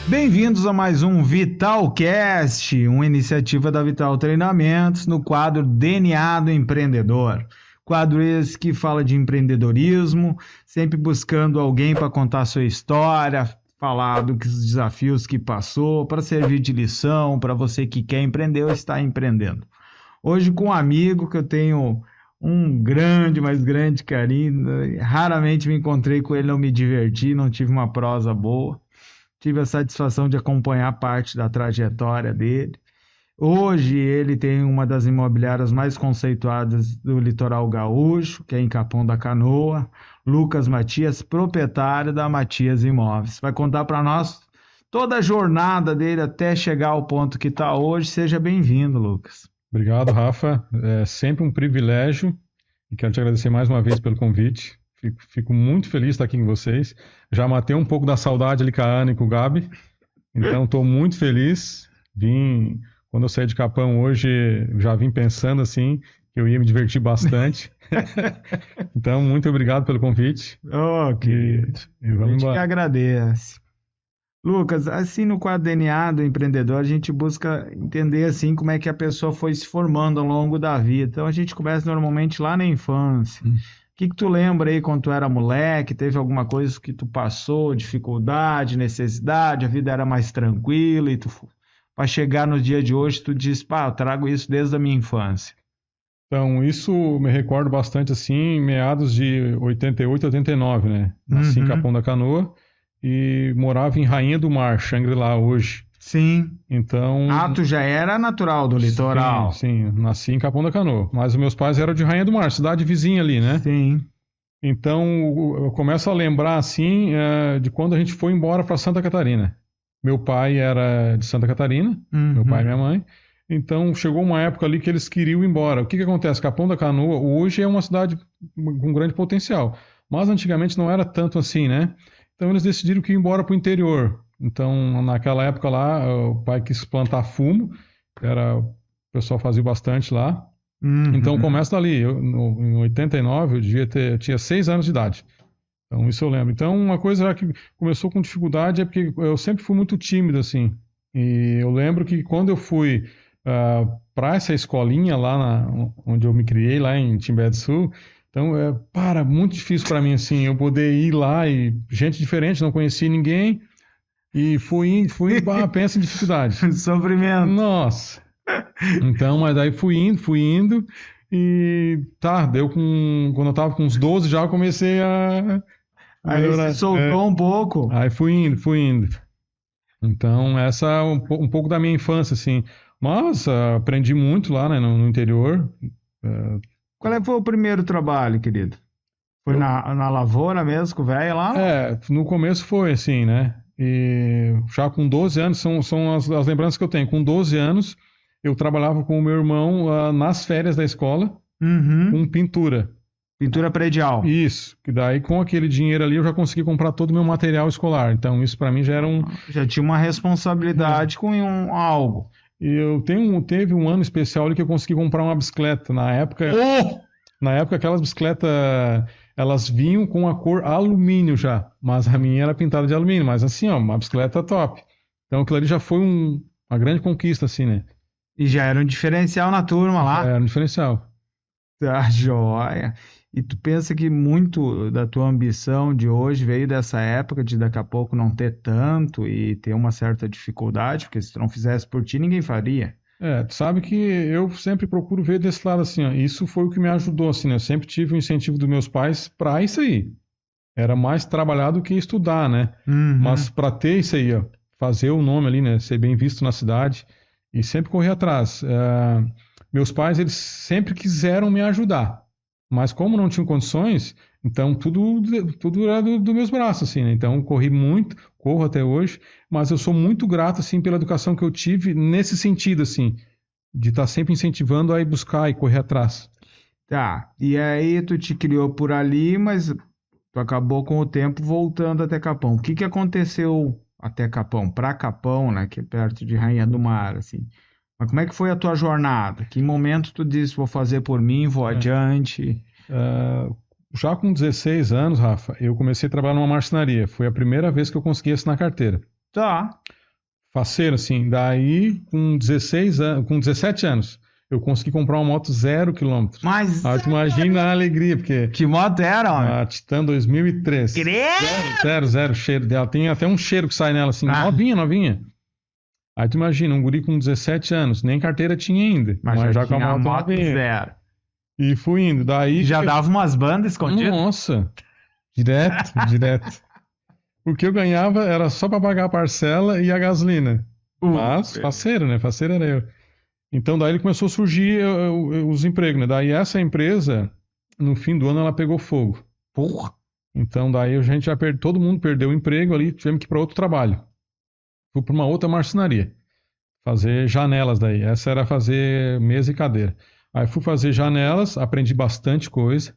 Bem-vindos a mais um Vitalcast, uma iniciativa da Vital Treinamentos no quadro DNA do Empreendedor. Quadro esse que fala de empreendedorismo, sempre buscando alguém para contar sua história, falar dos desafios que passou, para servir de lição para você que quer empreender ou está empreendendo. Hoje com um amigo que eu tenho um grande, mas grande carinho, raramente me encontrei com ele, não me diverti, não tive uma prosa boa. Tive a satisfação de acompanhar parte da trajetória dele. Hoje ele tem uma das imobiliárias mais conceituadas do litoral gaúcho, que é em Capão da Canoa, Lucas Matias, proprietário da Matias Imóveis. Vai contar para nós toda a jornada dele até chegar ao ponto que está hoje. Seja bem-vindo, Lucas. Obrigado, Rafa. É sempre um privilégio e quero te agradecer mais uma vez pelo convite. Fico muito feliz de estar aqui com vocês. Já matei um pouco da saudade ali com a Ana e com o Gabi. Então, estou muito feliz. Quando eu saí de Capão hoje, já vim pensando assim, que eu ia me divertir bastante. Então, muito obrigado pelo convite. Querido. E vamos a gente embora. que agradece. Lucas, assim no quadro DNA do empreendedor, a gente busca entender assim como é que a pessoa foi se formando ao longo da vida. Então, a gente começa normalmente lá na infância. O que tu lembra aí quando tu era moleque? Teve alguma coisa que tu passou, dificuldade, necessidade, a vida era mais tranquila e tu, para chegar no dia de hoje, tu diz, pá, eu trago isso desde a minha infância. Então, isso me recordo bastante assim, em meados de 88, 89, né? Nasci em Capão da Canoa e morava em Rainha do Mar, Xangri-Lá hoje. Sim. Então, tu já era natural do litoral. Sim, nasci em Capão da Canoa, mas os meus pais eram de Rainha do Mar, cidade vizinha ali, né? Sim. Então, eu começo a lembrar assim de quando a gente foi embora para Santa Catarina. Meu pai era de Santa Catarina, meu pai e minha mãe. Então, chegou uma época ali que eles queriam ir embora. O que acontece? Capão da Canoa hoje é uma cidade com grande potencial, mas antigamente não era tanto assim, né? Então, eles decidiram que ir embora para o interior. Então, naquela época lá, o pai quis plantar fumo, o pessoal fazia bastante lá. Então, começa dali. Em 89, eu tinha 6 anos de idade. Então, isso eu lembro. Então, uma coisa que começou com dificuldade é porque eu sempre fui muito tímido, assim. E eu lembro que quando eu fui para essa escolinha lá onde eu me criei, lá em Timbé do Sul, então, muito difícil para mim, assim, eu poder ir lá e gente diferente, não conhecia ninguém, e fui, pensa em dificuldade. Sofrimento. Nossa! Então, mas aí fui indo, e quando eu tava com uns 12 já eu comecei a melhorar. Aí se soltou um pouco. Aí fui indo. Então, essa é um pouco da minha infância, assim. Mas aprendi muito lá, né, no interior. Qual foi o primeiro trabalho, querido? Foi na lavoura mesmo, com o velho lá? No começo foi assim, né? E já com 12 anos, são as lembranças que eu tenho. Com 12 anos, eu trabalhava com o meu irmão nas férias da escola, com pintura. Pintura predial. Isso, que daí com aquele dinheiro ali eu já consegui comprar todo o meu material escolar. Então isso para mim já era Já tinha uma responsabilidade com algo. E teve um ano especial ali que eu consegui comprar uma bicicleta. Na época aquelas bicicletas, elas vinham com a cor alumínio já, mas a minha era pintada de alumínio, mas assim, ó, uma bicicleta top. Então aquilo ali já foi uma grande conquista, assim, né? E já era um diferencial na turma lá. Era um diferencial. Tá joia. E tu pensa que muito da tua ambição de hoje veio dessa época de daqui a pouco não ter tanto e ter uma certa dificuldade, porque se tu não fizesse por ti, ninguém faria. Tu sabe que eu sempre procuro ver desse lado assim, ó. Isso foi o que me ajudou, assim, né? Eu sempre tive o incentivo dos meus pais para isso aí. Era mais trabalhar do que estudar, né? Mas para ter isso aí, ó, fazer o nome ali, né? Ser bem visto na cidade e sempre correr atrás. Meus pais, eles sempre quiseram me ajudar, mas como não tinham condições, então tudo era dos meus braços, assim, né? Então corri muito, corro até hoje, mas eu sou muito grato, assim, pela educação que eu tive nesse sentido, assim, de estar sempre incentivando a ir buscar e correr atrás. Tá, e aí tu te criou por ali, mas tu acabou com o tempo voltando até Capão. O que aconteceu até Capão? Pra Capão, né, que é perto de Rainha do Mar, assim. Mas como é que foi a tua jornada? Que momento tu disse, vou fazer por mim, vou adiante? Já com 16 anos, Rafa, eu comecei a trabalhar numa marcenaria. Foi a primeira vez que eu consegui assinar carteira. Tá. Faceiro, assim. Daí, com 17 anos, eu consegui comprar uma moto 0 km. Mas Aí tu imagina a alegria, porque... que moto era, homem? A Titan 2003. Zero cheiro dela. Tem até um cheiro que sai nela, assim, novinha. Aí tu imagina, um guri com 17 anos, nem carteira tinha ainda. Mas já com tinha a moto novinha. zero. E fui indo. Daí... Já dava umas bandas escondidas? Nossa, direto. O que eu ganhava era só para pagar a parcela e a gasolina. Mas, faceiro, né? Faceiro era eu. Então, daí começou a surgir os empregos, né? Daí essa empresa, no fim do ano, ela pegou fogo. Porra! Então, daí a gente todo mundo perdeu o emprego ali, tivemos que ir para outro trabalho. Fui para uma outra marcenaria, fazer janelas daí. Essa era fazer mesa e cadeira. Aí fui fazer janelas, aprendi bastante coisa.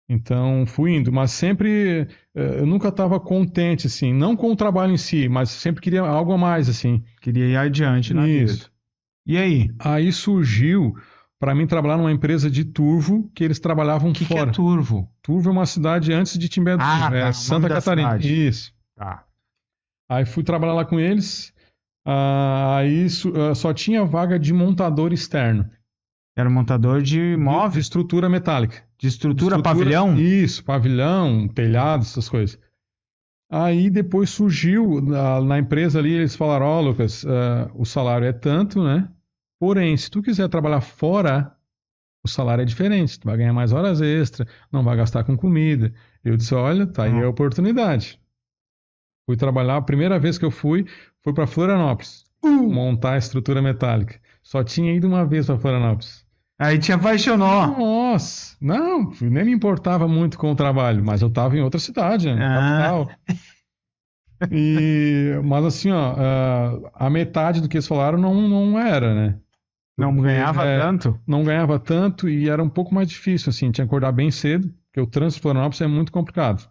Então, fui indo, mas sempre, eu nunca estava contente, assim, não com o trabalho em si, mas sempre queria algo a mais, assim. Queria ir adiante na vida. E aí? Aí surgiu para mim trabalhar numa empresa de Turvo, que eles trabalhavam fora. Que é Turvo? Turvo é uma cidade antes de Timbé do Sul, tá, Santa Catarina. Isso. Tá. Aí fui trabalhar lá com eles, aí só tinha vaga de montador externo. Era montador de móveis? De estrutura metálica. De estrutura, pavilhão? Isso, pavilhão, telhado, essas coisas. Aí depois surgiu, na empresa ali, eles falaram, ó, Lucas, o salário é tanto, né? Porém, se tu quiser trabalhar fora, o salário é diferente. Tu vai ganhar mais horas extras, não vai gastar com comida. Eu disse, olha, tá aí a oportunidade. Fui trabalhar, a primeira vez que eu foi para Florianópolis, montar a estrutura metálica. Só tinha ido uma vez para Florianópolis. Aí te apaixonou. Nossa, não, nem me importava muito com o trabalho, mas eu estava em outra cidade, né? Capital. Mas assim, ó, a metade do que eles falaram não era, né? Não ganhava tanto? Não ganhava tanto e era um pouco mais difícil, assim, tinha que acordar bem cedo, porque o trânsito de Florianópolis é muito complicado.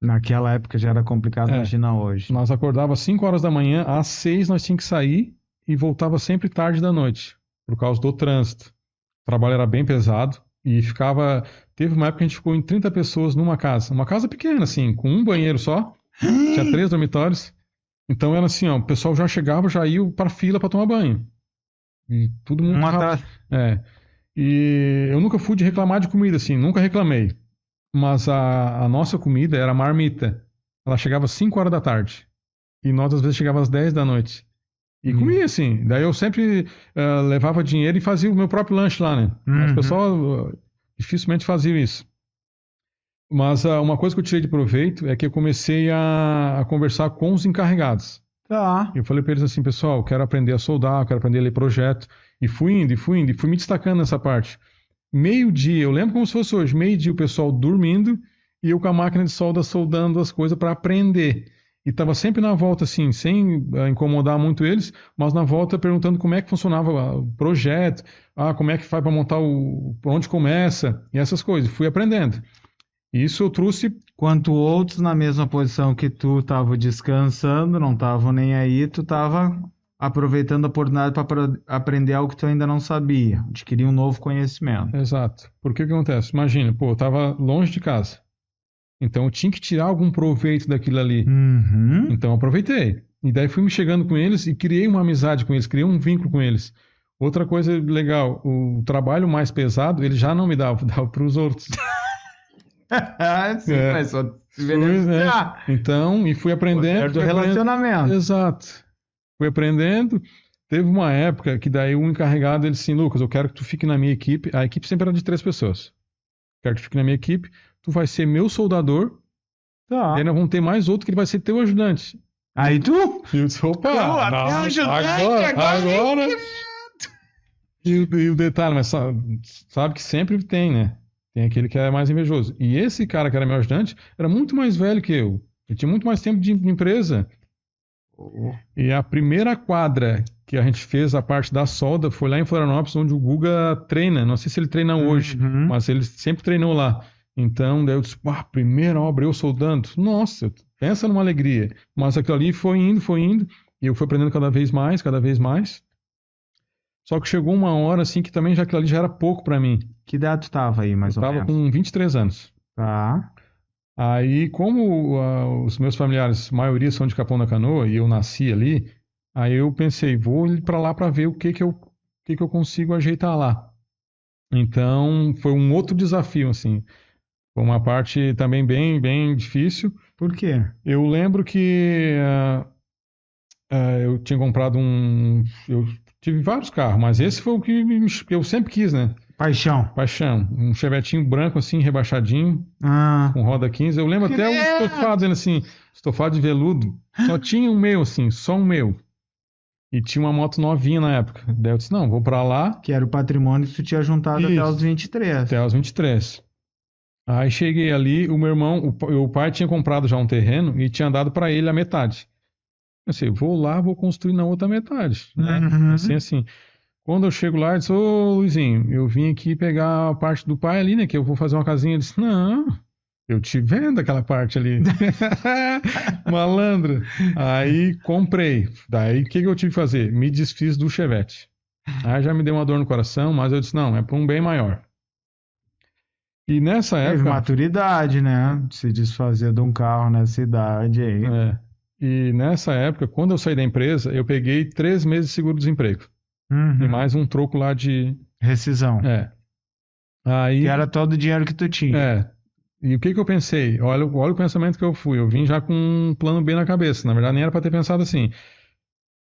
Naquela época já era complicado, imagina hoje. Nós acordava às 5 horas da manhã, às 6 nós tínhamos que sair e voltava sempre tarde da noite, por causa do trânsito. O trabalho era bem pesado e ficava... Teve uma época que a gente ficou em 30 pessoas numa casa. Uma casa pequena, assim, com um banheiro só. Tinha 3 dormitórios. Então era assim, ó, o pessoal já chegava, já ia para fila para tomar banho. E tudo muito rápido. E eu nunca fui de reclamar de comida, assim, nunca reclamei. Mas a nossa comida era marmita. Ela chegava às 5 horas da tarde. E nós, às vezes, chegava às 10 da noite. E comia, assim. Daí eu sempre levava dinheiro e fazia o meu próprio lanche lá, né? Mas o pessoal dificilmente fazia isso. Mas uma coisa que eu tirei de proveito é que eu comecei a conversar com os encarregados. Tá. Eu falei para eles assim, pessoal, eu quero aprender a soldar, eu quero aprender a ler projeto. E fui indo, e fui me destacando nessa parte. Meio-dia, eu lembro como se fosse hoje, meio-dia o pessoal dormindo e eu com a máquina de solda soldando as coisas para aprender. E estava sempre na volta, assim, sem incomodar muito eles, mas na volta perguntando como é que funcionava o projeto, como é que faz para montar por onde começa, e essas coisas. Fui aprendendo. Isso eu trouxe... Quanto outros na mesma posição que tu estavam descansando, não estavam nem aí, tu estava aproveitando a oportunidade para aprender algo que tu ainda não sabia, adquirir um novo conhecimento. Exato. Porque o que acontece? Imagina, eu estava longe de casa. Então eu tinha que tirar algum proveito daquilo ali. Então eu aproveitei. E daí fui me chegando com eles e criei uma amizade com eles, criei um vínculo com eles. Outra coisa legal, o trabalho mais pesado, ele já não me dava para os outros. Sim, mas só se beneficiar. Então, e fui aprendendo. Do relacionamento. Exato. Fui aprendendo. Teve uma época que daí o encarregado, ele disse assim, Lucas, eu quero que tu fique na minha equipe. A equipe sempre era de 3 pessoas. Quero que tu fique na minha equipe. Tu vai ser meu soldador. Tá. E aí nós vamos ter mais outro que ele vai ser teu ajudante. Aí tu? E eu disse, opa, agora. E o detalhe, mas sabe que sempre tem, né? Tem aquele que é mais invejoso. E esse cara que era meu ajudante era muito mais velho que eu. Ele tinha muito mais tempo de empresa. E a primeira quadra que a gente fez, a parte da solda, foi lá em Florianópolis, onde o Guga treina. Não sei se ele treina hoje, mas ele sempre treinou lá. Então, daí eu disse, primeira obra, eu soldando. Nossa, pensa numa alegria. Mas aquilo ali foi indo. E eu fui aprendendo cada vez mais. Só que chegou uma hora, assim, que também aquilo ali já era pouco para mim. Que idade tu tava aí, mais ou menos? Eu tava com 23 anos. Tá. Aí, como os meus familiares, a maioria são de Capão da Canoa, e eu nasci ali, Aí eu pensei, vou ir para lá para ver o que que eu consigo ajeitar lá. Então, foi um outro desafio, assim. Foi uma parte também bem difícil. Por quê? Eu lembro que eu tinha comprado Eu tive vários carros, mas esse foi o que eu sempre quis, né? Paixão. Paixão. Um chevetinho branco, assim, rebaixadinho, Ah, com roda 15. Eu lembro até o estofado, dizendo assim, estofado de veludo. Só tinha um meu, assim, só um meu. E tinha uma moto novinha na época. Daí eu disse, não, vou pra lá. que era o patrimônio que tu tinha juntado até os Isso, 23. até os 23. Aí cheguei ali, o meu irmão, o pai tinha comprado já um terreno e tinha dado para ele a metade. Eu pensei, vou lá, vou construir na outra metade, né? Uhum. Assim. Quando eu chego lá, ele disse, ô Luizinho, eu vim aqui pegar a parte do pai ali, né? Que eu vou fazer uma casinha. Ele disse, não, eu te vendo aquela parte ali. Malandro. Aí comprei. Daí o que eu tive que fazer? Me desfiz do Chevette. Aí já me deu uma dor no coração, mas eu disse, não, é para um bem maior. E nessa Teve época, maturidade, né? De se desfazer de um carro nessa idade aí. é, e nessa época, quando eu saí da empresa, eu peguei 3 meses de seguro-desemprego. E Uhum. mais um troco lá de. Rescisão. É. Que Aí, era todo o dinheiro que tu tinha. é. E o que eu pensei? Olha o pensamento que eu fui. Eu vim já com um plano B na cabeça. Na verdade, nem era para ter pensado assim.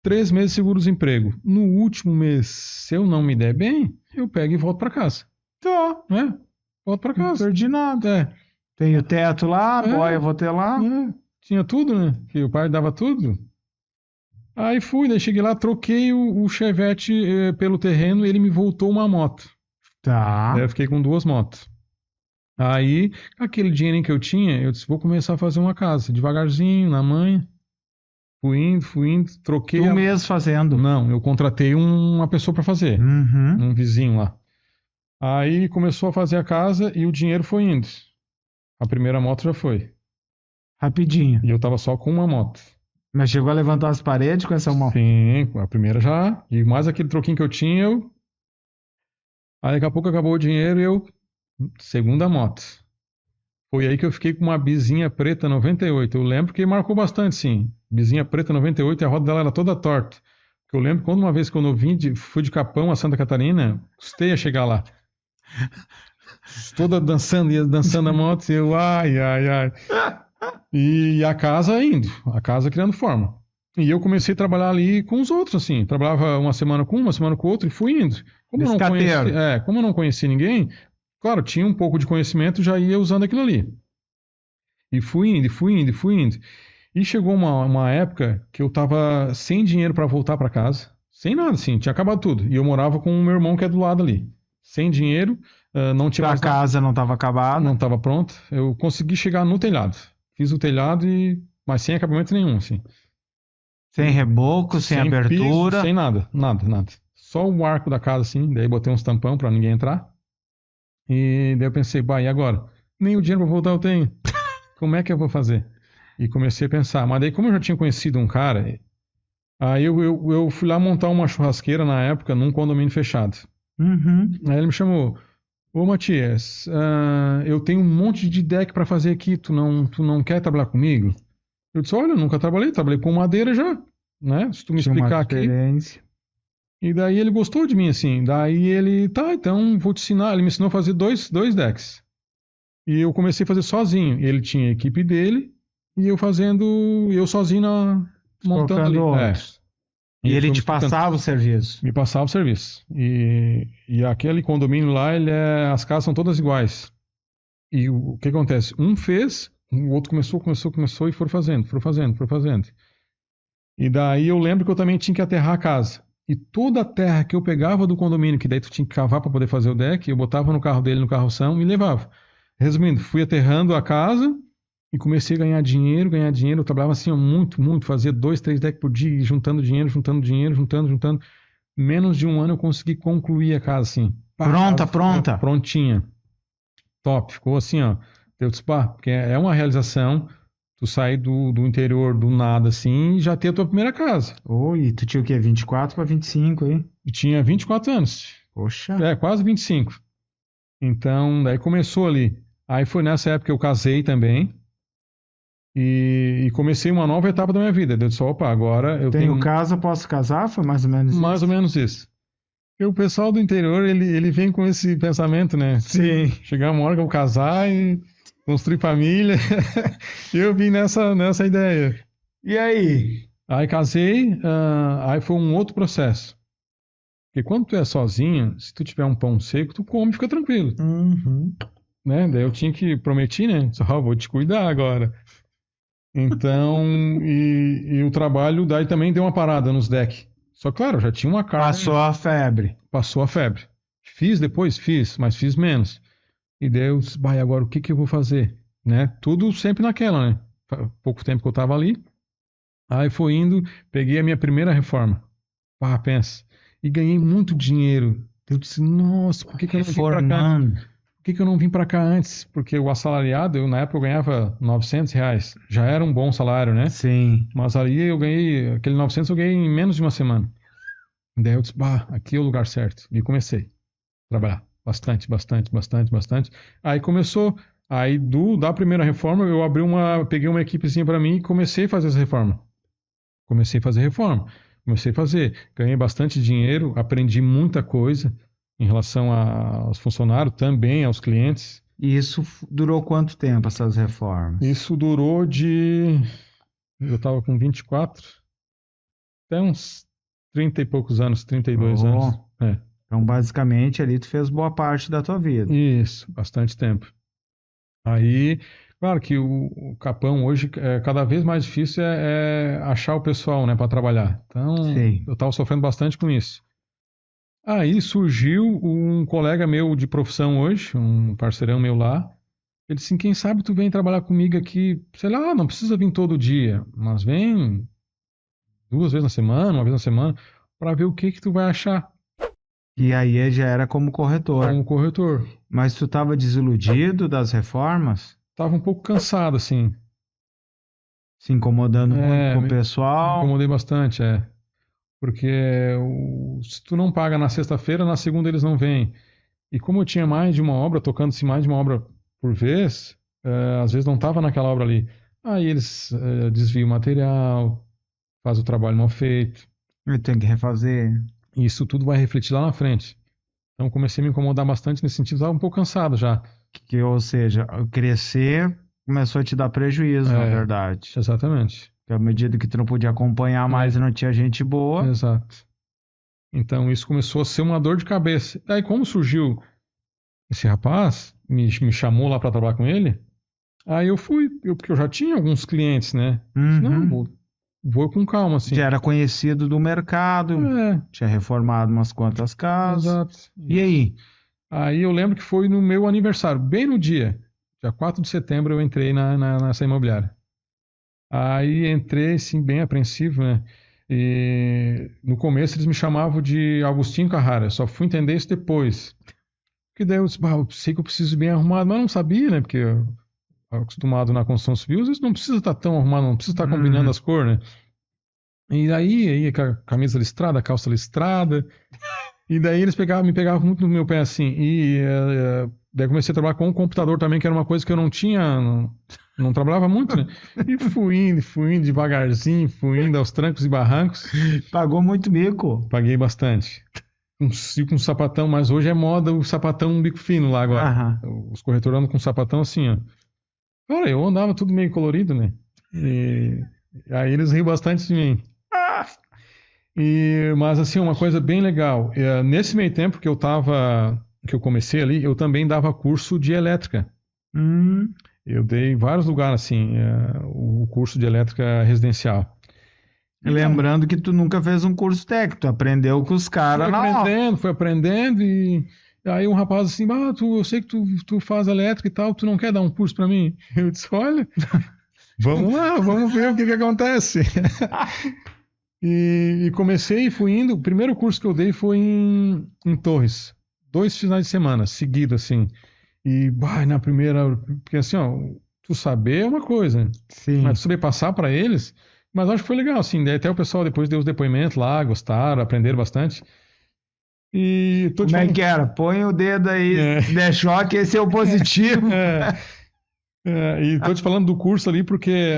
3 meses de seguro-desemprego. No último mês, se eu não me der bem, eu pego e volto para casa. Tô, Né? Volto para não casa. perdi nada. É, Tem o teto lá, a boia é, eu vou ter lá. tinha tudo, né? Que o pai dava tudo. Aí fui, daí cheguei lá, troquei o Chevette pelo terreno e ele me voltou uma moto. Daí Tá. eu fiquei com 2 motos. Aí, aquele dinheirinho que eu tinha, eu disse, vou começar a fazer uma casa, devagarzinho, na manha. Fui indo, troquei Tu a... mesmo fazendo. Não, eu contratei uma pessoa para fazer, Uhum. um vizinho lá. Aí começou a fazer a casa e o dinheiro foi indo. A primeira moto já foi. Rapidinho. E eu tava só com uma moto. Mas chegou a levantar as paredes com essa mão. Sim, a primeira já. E mais aquele troquinho que eu tinha, eu. Aí daqui a pouco acabou o dinheiro e eu. Segunda moto. Foi aí que eu fiquei com uma bizinha preta 98. Eu lembro que marcou bastante, sim. Bizinha preta 98 e a roda dela era toda torta. Eu lembro quando uma vez quando eu fui de Capão a Santa Catarina, custei a chegar lá. Toda dançando, ia dançando a moto, e eu, ai. E a casa indo, a casa criando forma. E eu comecei a trabalhar ali com os outros, assim. Trabalhava uma semana com um, uma semana com outro e fui indo. Biscateiro. Como eu não conhecia ninguém, claro, tinha um pouco de conhecimento, já ia usando aquilo ali. E fui indo. E chegou uma época que eu tava sem dinheiro para voltar para casa, sem nada, assim, tinha acabado tudo. E eu morava com o meu irmão que é do lado ali. Sem dinheiro, não tinha A mais nada, casa não estava não acabada. estava pronto. Eu consegui chegar no telhado. Fiz o telhado mas sem acabamento nenhum, assim. Sem reboco, sem Sem piso, sem abertura. nada. Só o arco da casa, assim. Daí botei uns tampão para ninguém entrar. E daí eu pensei, bah, e agora? Nem o dinheiro para voltar eu tenho. Como é que eu vou fazer? E comecei a pensar. Mas daí, como eu já tinha conhecido um cara, aí eu fui lá montar uma churrasqueira na época num condomínio fechado. Uhum. Aí ele me chamou. Ô Matias, eu tenho um monte de deck para fazer aqui, tu não quer trabalhar comigo? Eu disse, olha, eu nunca trabalhei com madeira já, né? Se tu me Tinha uma explicar aqui. experiência. E daí ele gostou de mim, assim. Daí ele, tá, então vou te ensinar. Ele me ensinou a fazer dois decks. E eu comecei a fazer sozinho. Ele tinha a equipe dele e eu sozinho montando Colocando ali. outros. E E ele ele foi me te explicando. passava o serviço. Me passava o serviço. E aquele condomínio lá, as casas são todas iguais. E o que acontece? Um fez, o outro começou e foram fazendo. E daí eu lembro que eu também tinha que aterrar a casa. E toda a terra que eu pegava do condomínio, que daí tu tinha que cavar para poder fazer o deck, eu botava no carro dele, no carroção e levava. Resumindo, fui aterrando a casa e comecei a ganhar dinheiro. Eu trabalhava assim ó, muito, fazia 2, 3 decks por dia, e juntando dinheiro, juntando. Menos de um ano eu consegui concluir a casa assim. Pá, a Pronta, casa ficou pronta. prontinha. Top, ficou assim, ó. Eu disse, pá, porque é uma realização tu sair do interior do nada assim e já ter a tua primeira casa. Oi, tu tinha o quê? 24 para 25 aí? E tinha 24 anos. Poxa. Quase 25. Então, daí começou ali. Aí foi nessa época que eu casei também. E comecei uma nova etapa da minha vida. Eu disse, opa, agora eu tenho casa, posso casar? Foi mais ou menos isso? Mais ou menos isso. E o pessoal do interior, ele vem com esse pensamento, né? Sim. Chegar uma hora que eu vou casar e construir família. Eu vim nessa ideia. E aí? Aí casei, aí foi um outro processo. Porque quando tu é sozinho, se tu tiver um pão seco, tu come e fica tranquilo. Uhum. Né? Daí eu prometi, né? Só vou te cuidar agora. Então, e o trabalho daí também deu uma parada nos decks. Só claro, já tinha uma carga. Passou a febre. Passou a febre. Fiz depois? Fiz, mas fiz menos. E daí eu disse, agora o que eu vou fazer? Né? Tudo sempre naquela, né? Pouco tempo que eu tava ali. Aí foi indo, peguei a minha primeira reforma. Pensa. E ganhei muito dinheiro. Eu disse, nossa, por que eu não vim pra cá? Por que eu não vim pra cá antes? Porque o assalariado, na época eu ganhava R$900. Já era um bom salário, né? Sim. Mas ali eu ganhei, aquele 900 eu ganhei em menos de uma semana. Daí eu disse, aqui é o lugar certo. E comecei a trabalhar. Bastante. Aí começou, da primeira reforma, eu peguei uma equipezinha para mim e comecei a fazer essa reforma. Comecei a fazer. Ganhei bastante dinheiro, aprendi muita coisa em relação aos funcionários, também aos clientes. E isso durou quanto tempo, essas reformas? Isso durou eu estava com 24, até uns 30 e poucos anos, 32 anos. É. Então, basicamente, ali tu fez boa parte da tua vida. Isso, bastante tempo. Aí, claro que o Capão hoje, cada vez mais difícil é achar o pessoal, né, para trabalhar. Então, Sim. eu estava sofrendo bastante com isso. Aí surgiu um colega meu de profissão hoje, um parceirão meu lá. Ele disse, quem sabe tu vem trabalhar comigo aqui, sei lá, não precisa vir todo dia, mas vem 2 vezes na semana, 1 vez na semana, para ver o que tu vai achar. E aí já era como corretor. Como corretor. Mas tu estava desiludido das reformas? Tava um pouco cansado, assim. Se incomodando muito com o pessoal? Me incomodei bastante, Porque se tu não paga na sexta-feira, na segunda eles não vêm. E como eu tinha mais de uma obra, tocando-se mais de uma obra por vez, às vezes não estava naquela obra ali. Aí eles desviam o material, faz o trabalho mal feito. Eu tenho que refazer. E isso tudo vai refletir lá na frente. Então comecei a me incomodar bastante nesse sentido, estava um pouco cansado já. Ou seja, crescer começou a te dar prejuízo, na verdade. Exatamente. Porque à medida que tu não podia acompanhar mais e não tinha gente boa. Exato. Então isso começou a ser uma dor de cabeça. Aí como surgiu esse rapaz, me chamou lá para trabalhar com ele, aí eu fui, porque eu já tinha alguns clientes, né? Uhum. Não, vou com calma, assim. Já era conhecido do mercado, tinha reformado umas quantas casas. Exato. E aí? Aí eu lembro que foi no meu aniversário, bem no dia 4 de setembro eu entrei nessa imobiliária. Aí entrei, assim, bem apreensivo, né? E no começo eles me chamavam de Agostinho Carrara, só fui entender isso depois. Porque daí eu disse, eu sei que eu preciso ir bem arrumado, mas não sabia, né? Porque acostumado na construção civil, isso não precisa estar tão arrumado, não precisa estar combinando as cores, né? E aí a camisa listrada, a calça listrada. E daí eles me pegavam muito no meu pé assim. E daí comecei a trabalhar com o computador também, que era uma coisa que eu não tinha, não trabalhava muito, né? E fui indo devagarzinho, fui indo aos trancos e barrancos. Pagou muito bico. Paguei bastante. Com sapatão, mas hoje é moda o sapatão bico fino lá agora. Os corretores andam com sapatão assim, ó. Cara, eu andava tudo meio colorido, né? E aí eles riam bastante de mim. Mas assim, uma coisa bem legal. Nesse meio tempo que eu comecei ali, eu também dava curso de elétrica. Eu dei em vários lugares, assim, o curso de elétrica residencial. Lembrando que tu nunca fez um curso técnico, tu aprendeu com os caras na Fui aprendendo e aí um rapaz assim, eu sei que tu faz elétrica e tal, tu não quer dar um curso pra mim? Eu disse, olha, vamos lá, vamos ver o que acontece. E comecei e fui indo, o primeiro curso que eu dei foi em Torres, 2 finais de semana, seguido assim. E na primeira, porque assim, ó, tu saber é uma coisa, sim, mas tu saber passar pra eles... Mas acho que foi legal, assim. Até o pessoal depois deu os depoimentos lá, gostaram, aprenderam bastante. E Como é que era? Põe o dedo aí, der choque, esse é o positivo. E tô te falando do curso ali porque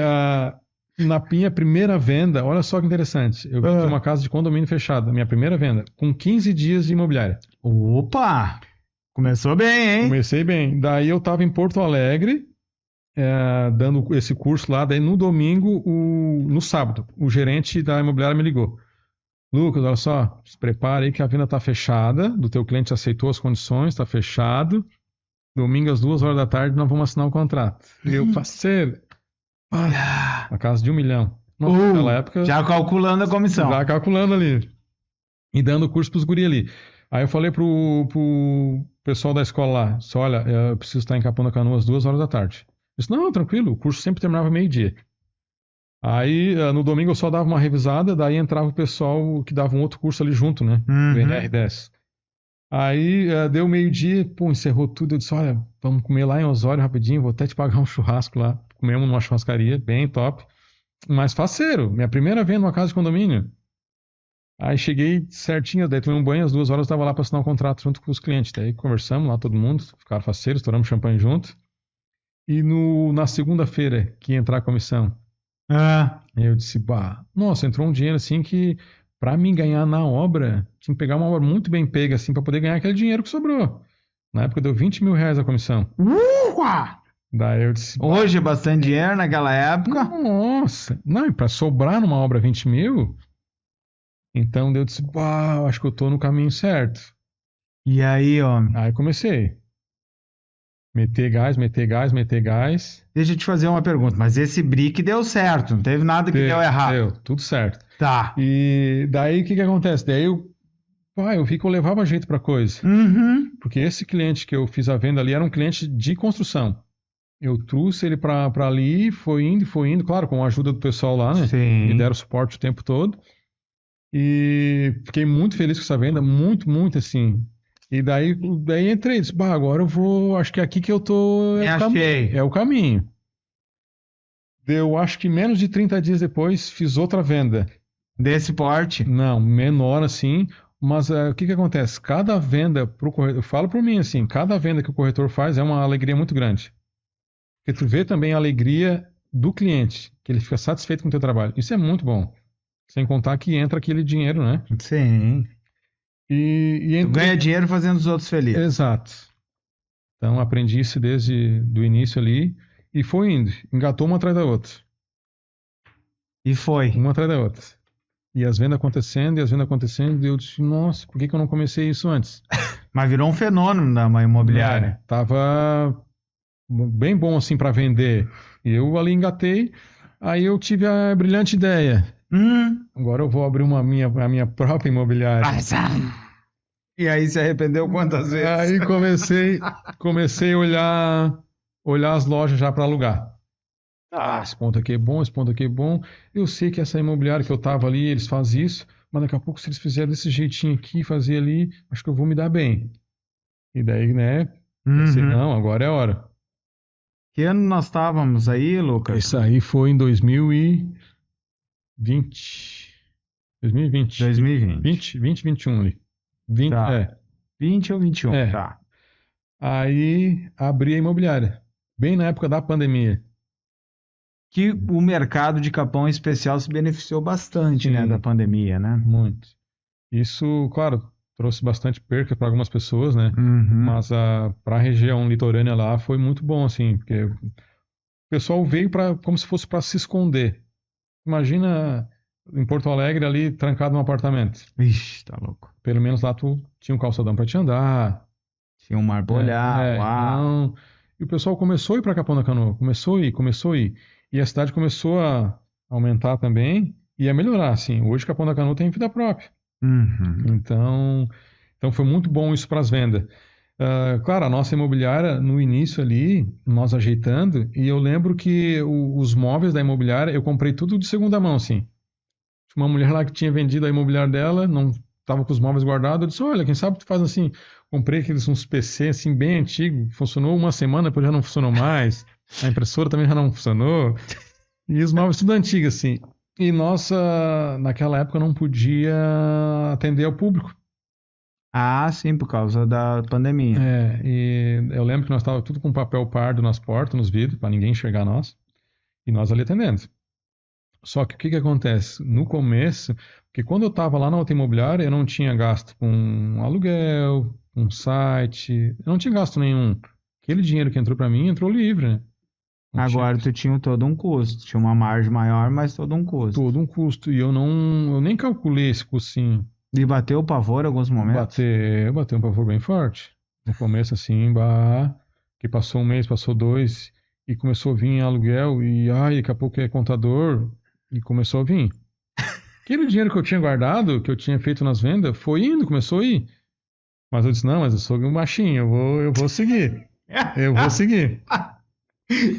na minha primeira venda, olha só que interessante, eu tinha uma casa de condomínio fechada, minha primeira venda, com 15 dias de imobiliária. Opa! Começou bem, hein? Comecei bem. Daí eu estava em Porto Alegre, dando esse curso lá, daí no domingo, no sábado, o gerente da imobiliária me ligou. Lucas, olha só, se prepara aí que a venda está fechada, do teu cliente aceitou as condições, está fechado. Domingo às 2 horas da tarde nós vamos assinar o contrato. E eu, parceiro, a casa de 1 milhão. Naquela época... Já calculando a comissão. Já calculando ali. E dando curso para os guri ali. Aí eu falei pro pessoal da escola lá, disse, olha, eu preciso estar em Capão da Canoa às 2 horas da tarde. Eu disse, não, tranquilo, o curso sempre terminava meio-dia. Aí, no domingo eu só dava uma revisada, daí entrava o pessoal que dava um outro curso ali junto, né? Do NR10. Aí, deu meio-dia, encerrou tudo. Eu disse, olha, vamos comer lá em Osório rapidinho, vou até te pagar um churrasco lá. Comemos numa churrascaria, bem top. Mas faceiro, minha primeira venda numa casa de condomínio. Aí cheguei certinho, daí tomei um banho, às 2 horas eu estava lá para assinar um contrato junto com os clientes. Daí conversamos lá, todo mundo, ficaram faceiros, estouramos champanhe junto. E na segunda-feira que ia entrar a comissão, eu disse, nossa, entrou um dinheiro assim que para mim ganhar na obra, tinha que pegar uma obra muito bem pega assim para poder ganhar aquele dinheiro que sobrou. Na época deu 20 mil reais a comissão. Daí eu disse, hoje é bastante dinheiro naquela época. Nossa, não, e para sobrar numa obra 20 mil, então eu disse, eu acho que eu tô no caminho certo. E aí, homem? Aí comecei. Meter gás. Deixa eu te fazer uma pergunta, mas esse brick deu certo, não teve nada que deu errado. Deu, tudo certo. Tá. E daí o que acontece? Daí eu vi que eu levava jeito pra coisa. Porque esse cliente que eu fiz a venda ali era um cliente de construção. Eu trouxe ele pra ali, foi indo, claro, com a ajuda do pessoal lá, né? Sim. Me deram suporte o tempo todo. E fiquei muito feliz com essa venda, muito, muito assim. E daí entrei, disse, agora eu vou, acho que é aqui que eu tô, é o caminho. Deu, acho que menos de 30 dias depois, fiz outra venda. Desse porte? Não, menor assim, mas o que acontece? Cada venda pro corretor, eu falo por mim assim, cada venda que o corretor faz é uma alegria muito grande. Porque tu vê também a alegria do cliente, que ele fica satisfeito com o teu trabalho. Isso é muito bom. Sem contar que entra aquele dinheiro, né? Sim. Tu ganha dinheiro fazendo os outros felizes. Exato. Então aprendi isso desde o início ali e foi indo. Engatou uma atrás da outra. E foi. Uma atrás da outra. E as vendas acontecendo, e eu disse, nossa, por que eu não comecei isso antes? Mas virou um fenômeno da imobiliária. Tava bem bom assim para vender. E eu ali engatei, aí eu tive a brilhante ideia. Agora eu vou abrir a minha própria imobiliária. E aí se arrependeu quantas vezes? Aí comecei a olhar as lojas já para alugar. Esse ponto aqui é bom, esse ponto aqui é bom. Eu sei que essa imobiliária que eu tava ali, eles fazem isso, mas daqui a pouco se eles fizerem desse jeitinho aqui, fazer ali, acho que eu vou me dar bem. E daí, né, pensei, não, agora é a hora. Que ano nós estávamos aí, Lucas? Isso aí foi em 2020. 2021 ali. 20, tá. 20 ou 21, tá. Aí abri a imobiliária, bem na época da pandemia. Que o mercado de Capão em especial se beneficiou bastante, né, da pandemia, né? Muito. Isso, claro, trouxe bastante perca para algumas pessoas, né? Mas para a região litorânea lá foi muito bom, assim, porque o pessoal veio como se fosse para se esconder. Imagina em Porto Alegre ali trancado num apartamento. Ixi, tá louco. Pelo menos lá tu tinha um calçadão para te andar. Tinha um mar pra olhar, não. E o pessoal começou a ir para Capão da Canoa, começou a ir. E a cidade começou a aumentar também e a melhorar, assim. Hoje Capão da Canoa tem vida própria. Então foi muito bom isso para as vendas. Claro, a nossa imobiliária, no início ali, nós ajeitando, e eu lembro que os móveis da imobiliária, eu comprei tudo de segunda mão, assim. Uma mulher lá que tinha vendido a imobiliária dela, não estava com os móveis guardados, eu disse, olha, quem sabe tu faz assim, comprei uns PC assim, bem antigos, funcionou uma semana, depois já não funcionou mais, a impressora também já não funcionou, e os móveis tudo antigos assim. E nossa, naquela época não podia atender ao público. Ah, sim, por causa da pandemia. E eu lembro que nós estávamos tudo com papel pardo nas portas, nos vidros, para ninguém enxergar nós, e nós ali atendendo. Só que o que que acontece? No começo, porque quando eu estava lá na outra imobiliária, eu não tinha gasto com aluguel, com site, eu não tinha gasto nenhum. Aquele dinheiro que entrou para mim entrou livre, né? Não tinha Agora tu tinha todo um custo. Tinha uma margem maior, mas todo um custo. todo um custo. E eu nem calculei esse custinho. E bateu o pavor em alguns momentos? Bateu um pavor bem forte. No começo, assim, que passou um mês, passou dois, e começou a vir em aluguel, e ai, daqui a pouco é contador, e começou a vir. Aquele dinheiro que eu tinha guardado, que eu tinha feito nas vendas, foi indo, começou a ir. Mas eu disse, não, mas eu sou um machinho, eu vou seguir. Eu vou seguir.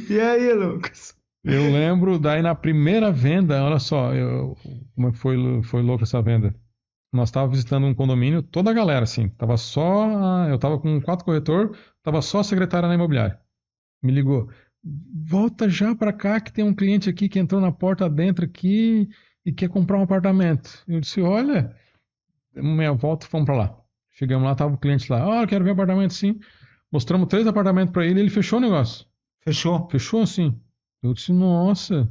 E aí, Lucas? Eu lembro, daí na primeira venda, olha só, como é que foi louca essa venda. Nós estávamos visitando um condomínio, toda a galera, assim, eu tava com 4 corretores, tava só a secretária na imobiliária. Me ligou, volta já para cá que tem um cliente aqui que entrou na porta dentro aqui e quer comprar um apartamento. Eu disse, olha, meia volta, fomos para lá. Chegamos lá, tava o cliente lá, eu quero ver apartamento sim. Mostramos 3 apartamentos para ele, ele fechou o negócio. Fechou? Fechou assim. Eu disse, nossa.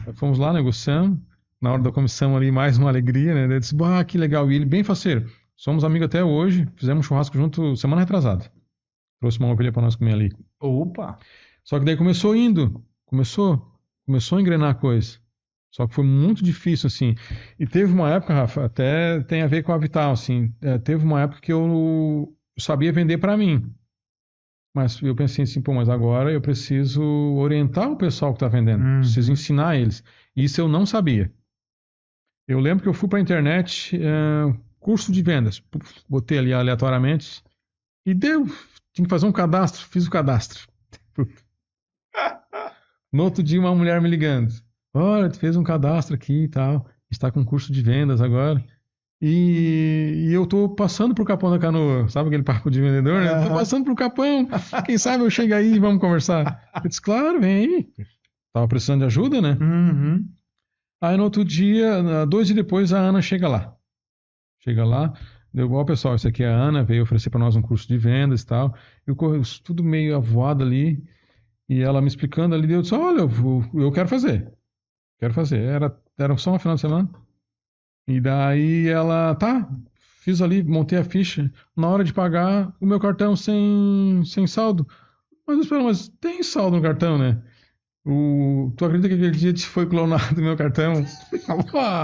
Aí fomos lá, negociamos. Na hora da comissão ali, mais uma alegria, né? Eu disse, que legal. E ele bem faceiro. Somos amigos até hoje. Fizemos um churrasco junto semana retrasada. Trouxe uma ovelha para nós comer ali. Opa! Só que daí começou indo. Começou a engrenar a coisa. Só que foi muito difícil, assim. E teve uma época, Rafa, até tem a ver com a Vital, assim. Teve uma época que eu sabia vender para mim. Mas eu pensei assim, pô, mas agora eu preciso orientar o pessoal que está vendendo, preciso ensinar eles. Isso eu não sabia. Eu lembro que eu fui para a internet, curso de vendas, botei ali aleatoriamente e deu. Tinha que fazer um cadastro, fiz o cadastro. No outro dia, uma mulher me ligando: olha, tu fez um cadastro aqui e tal, está com curso de vendas agora. E eu tô passando pro Capão da Canoa, sabe aquele papo de vendedor, né? Tô passando pro Capão, quem sabe eu chego aí e vamos conversar. Eu disse, claro, vem aí. Tava precisando de ajuda, né? Uhum. Aí no outro dia, 2 dias depois, a Ana chega lá. Chega lá, deu igual, pessoal, isso aqui é a Ana, veio oferecer para nós um curso de vendas e tal. Eu tudo meio avoado ali, e ela me explicando ali, eu disse, olha, eu quero fazer. Quero fazer. Era só um final de semana. E daí ela, tá, fiz ali, montei a ficha. Na hora de pagar, o meu cartão sem saldo. Mas espera, mas tem saldo no cartão, né? Tu acredita que aquele dia foi clonado o meu cartão?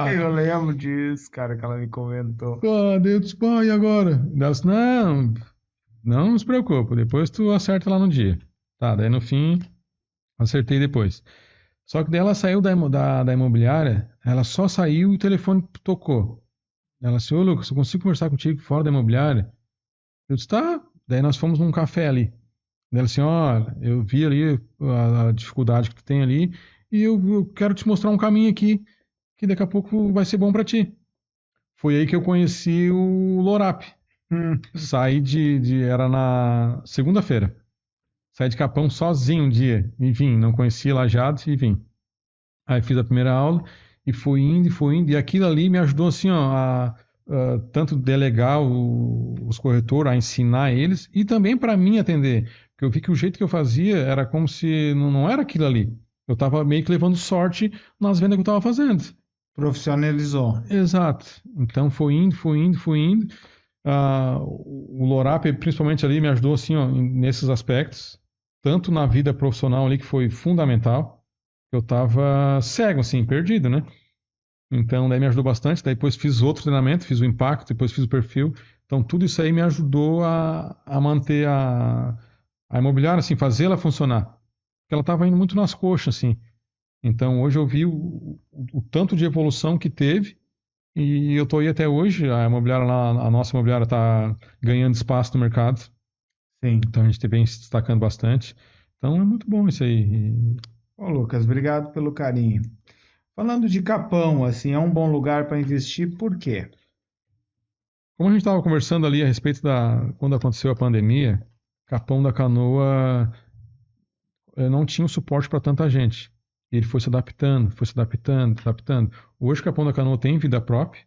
Eu lembro disso, cara, que ela me comentou. Daí eu disse, e agora? Daí ela disse, não se preocupa, depois tu acerta lá no dia. Tá, daí no fim, acertei depois. Só que daí ela saiu da imobiliária, ela só saiu e o telefone tocou. Ela disse, ô Lucas, eu consigo conversar contigo fora da imobiliária? Eu disse, tá. Daí nós fomos num café ali. Ela disse, olha, eu vi ali a dificuldade que tu tem ali e eu quero te mostrar um caminho aqui que daqui a pouco vai ser bom para ti. Foi aí que eu conheci o Lorap. Saí era na segunda-feira. Saí de Capão sozinho um dia e vim, não conhecia Lajeado e vim. Aí fiz a primeira aula e foi indo, e aquilo ali me ajudou assim, ó, a tanto delegar os corretores, a ensinar eles e também para mim atender. Porque eu vi que o jeito que eu fazia era como se não era aquilo ali. Eu estava meio que levando sorte nas vendas que eu estava fazendo. Profissionalizou. Exato. Então foi indo, foi indo, foi indo. O Lorap, principalmente ali, me ajudou assim, ó, nesses aspectos. Tanto na vida profissional ali, que foi fundamental. Eu estava cego, assim, perdido, né? Então, daí me ajudou bastante. Daí depois fiz outro treinamento, fiz o impacto, depois fiz o perfil. Então, tudo isso aí me ajudou a manter a imobiliária, assim, fazer ela funcionar. Porque ela estava indo muito nas coxas, assim. Então, hoje eu vi o tanto de evolução que teve e eu estou aí até hoje. A imobiliária lá, a nossa imobiliária está ganhando espaço no mercado. Sim. Então, a gente vem se destacando bastante. Então, é muito bom isso aí. Ô, Lucas, obrigado pelo carinho. Falando de Capão, assim, é um bom lugar para investir, por quê? Como a gente estava conversando ali a respeito quando aconteceu a pandemia, Capão da Canoa não tinha o suporte para tanta gente. E ele foi se adaptando, foi se adaptando, adaptando. Hoje Capão da Canoa tem vida própria.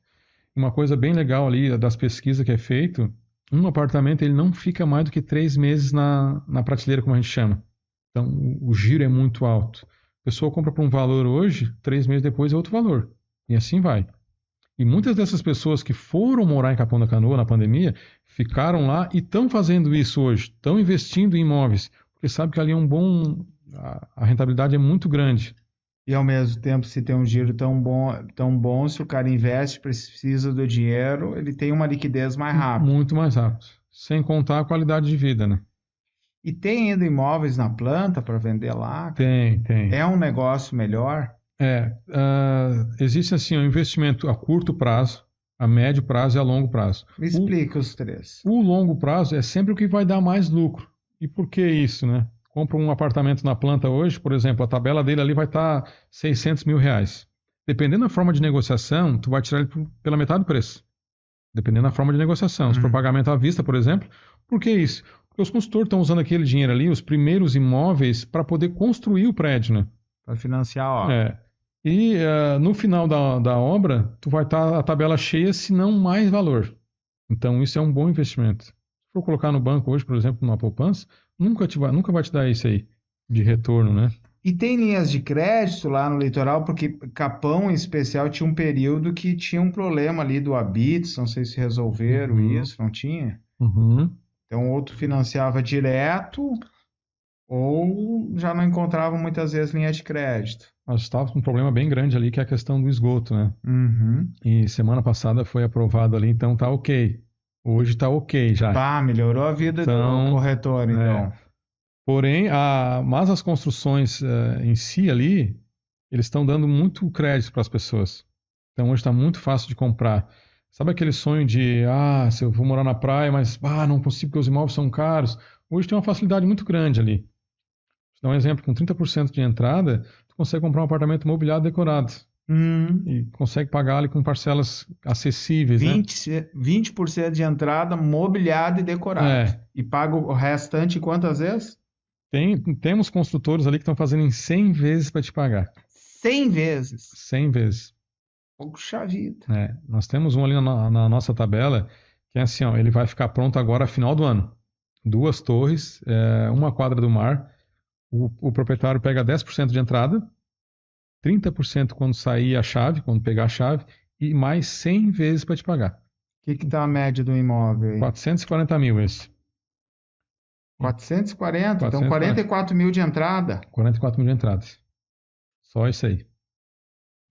Uma coisa bem legal ali das pesquisas que é feito, um apartamento ele não fica mais do que 3 meses na prateleira, como a gente chama. Então, o giro é muito alto. A pessoa compra por um valor hoje, 3 meses depois é outro valor. E assim vai. E muitas dessas pessoas que foram morar em Capão da Canoa na pandemia, ficaram lá e estão fazendo isso hoje. Estão investindo em imóveis. Porque sabe que ali é um bom... A rentabilidade é muito grande. E ao mesmo tempo, se tem um giro tão bom, se o cara investe, precisa do dinheiro, ele tem uma liquidez mais rápida. Muito mais rápido. Sem contar a qualidade de vida, né? E tem ainda imóveis na planta para vender lá? Tem. É um negócio melhor? Existe assim um investimento a curto prazo, a médio prazo e a longo prazo. Me explica os três. O longo prazo é sempre o que vai dar mais lucro. E por que isso, né? Compra um apartamento na planta hoje, por exemplo, a tabela dele ali vai estar R$600 mil. Dependendo da forma de negociação, tu vai tirar ele pela metade do preço. Dependendo da forma de negociação. Se for pagamento à vista, por exemplo, por que isso? Porque os consultores estão usando aquele dinheiro ali, os primeiros imóveis, para poder construir o prédio, né? Para financiar a obra. E no final da obra, tu vai estar a tabela cheia, se não mais valor. Então, isso é um bom investimento. Se for colocar no banco hoje, por exemplo, numa poupança, nunca vai te dar isso aí de retorno, né? E tem linhas de crédito lá no litoral, porque Capão, em especial, tinha um período que tinha um problema ali do Habits, não sei se resolveram isso, não tinha? Então, ou tu financiava direto, ou já não encontrava muitas vezes linha de crédito. Nós estávamos com um problema bem grande ali, que é a questão do esgoto, né? E semana passada foi aprovado ali, então tá ok. Hoje tá ok já. Melhorou a vida do corretor, então. Porém, mas as construções em si ali, eles estão dando muito crédito para as pessoas. Então hoje está muito fácil de comprar. Sabe aquele sonho de, se eu vou morar na praia, mas não consigo porque os imóveis são caros. Hoje tem uma facilidade muito grande ali. Vou dar um exemplo, com 30% de entrada, tu consegue comprar um apartamento mobiliado decorado. E consegue pagar ali com parcelas acessíveis, 20% de entrada, mobiliado e decorado. E paga o restante quantas vezes? Temos construtores ali que estão fazendo em 100 vezes para te pagar. 100 vezes? 100 vezes. Puxa vida. Nós temos um ali na nossa tabela, que é assim, ele vai ficar pronto agora final do ano. 2 torres, uma quadra do mar. O proprietário pega 10% de entrada, 30% quando sair a chave, quando pegar a chave, e mais 100 vezes para te pagar. O que está a média do imóvel aí? 440 mil esse. 440? Então 44 mil de entrada. 44 mil de entrada. Só isso aí.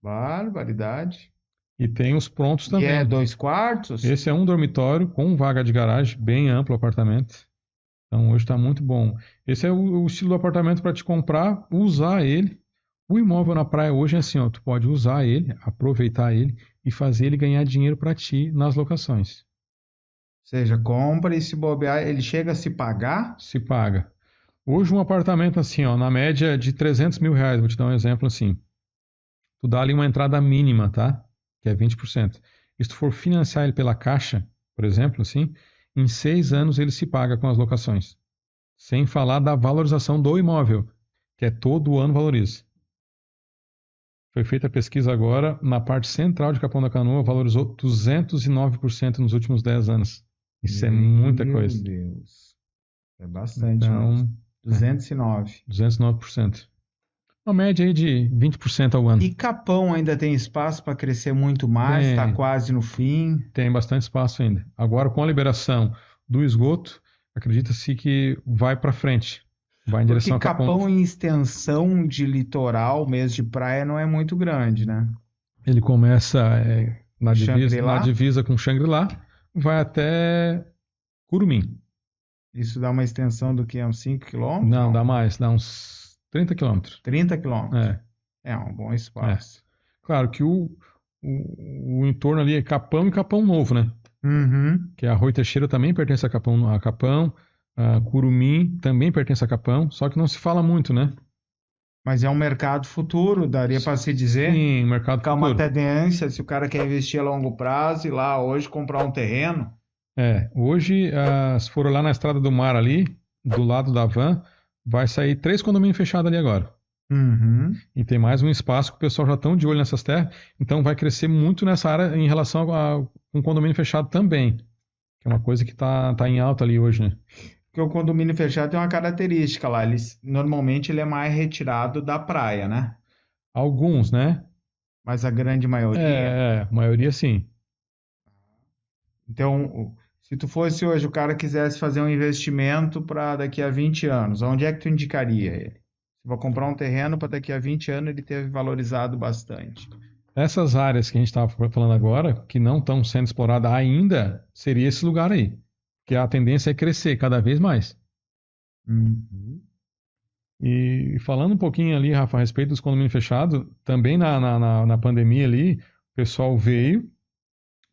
Barbaridade. E tem os prontos também. E 2 quartos? Esse é um dormitório com vaga de garagem, bem amplo o apartamento. Então hoje está muito bom. Esse é o estilo do apartamento para te comprar, usar ele. O imóvel na praia hoje é assim, tu pode usar ele, aproveitar ele e fazer ele ganhar dinheiro para ti nas locações. Ou seja, compra e se bobear, ele chega a se pagar? Se paga. Hoje um apartamento assim, na média de R$300 mil, vou te dar um exemplo assim. Tu dá ali uma entrada mínima, tá? Que é 20%. E se tu for financiar ele pela Caixa, por exemplo, assim, em 6 anos ele se paga com as locações. Sem falar da valorização do imóvel, que é todo ano valoriza. Foi feita a pesquisa agora, na parte central de Capão da Canoa, valorizou 209% nos últimos 10 anos. Isso é muita coisa. Meu Deus. É bastante. Então, 209. 209%. Uma média aí de 20% ao ano. E Capão ainda tem espaço para crescer muito mais? Está quase no fim? Tem bastante espaço ainda. Agora, com a liberação do esgoto, acredita-se que vai para frente. Vai em direção a Capão em extensão de litoral, mesmo de praia, não é muito grande, né? Ele começa na divisa com Xangri-Lá, vai até Curumim. Isso dá uma extensão do que? Uns 5 quilômetros? Não, dá mais, dá uns 30 quilômetros. 30 quilômetros? É um bom espaço. Claro que o entorno ali é Capão e Capão Novo, né? Que a Rui Teixeira também pertence a Capão. Curumim também pertence a Capão, só que não se fala muito, né? Mas é um mercado futuro, daria para se dizer? Sim, mercado futuro. Uma tendência, se o cara quer investir a longo prazo e lá hoje comprar um terreno. Hoje, se for lá na Estrada do Mar ali, do lado da van, vai sair 3 condomínios fechados ali agora. E tem mais um espaço que o pessoal já estão de olho nessas terras, então vai crescer muito nessa área em relação a um condomínio fechado também. que é uma coisa que tá em alta ali hoje, né? Porque o condomínio fechado tem uma característica lá, normalmente ele é mais retirado da praia, né? Alguns, né? Mas a grande maioria. A maioria sim. Então, se tu fosse hoje, o cara quisesse fazer um investimento para daqui a 20 anos, onde é que tu indicaria ele? Se vou comprar um terreno para daqui a 20 anos ele ter valorizado bastante. Essas áreas que a gente estava falando agora, que não estão sendo exploradas ainda, seria esse lugar aí. Que a tendência é crescer cada vez mais. Uhum. E falando um pouquinho ali, Rafa, a respeito dos condomínios fechados, também na pandemia ali, o pessoal veio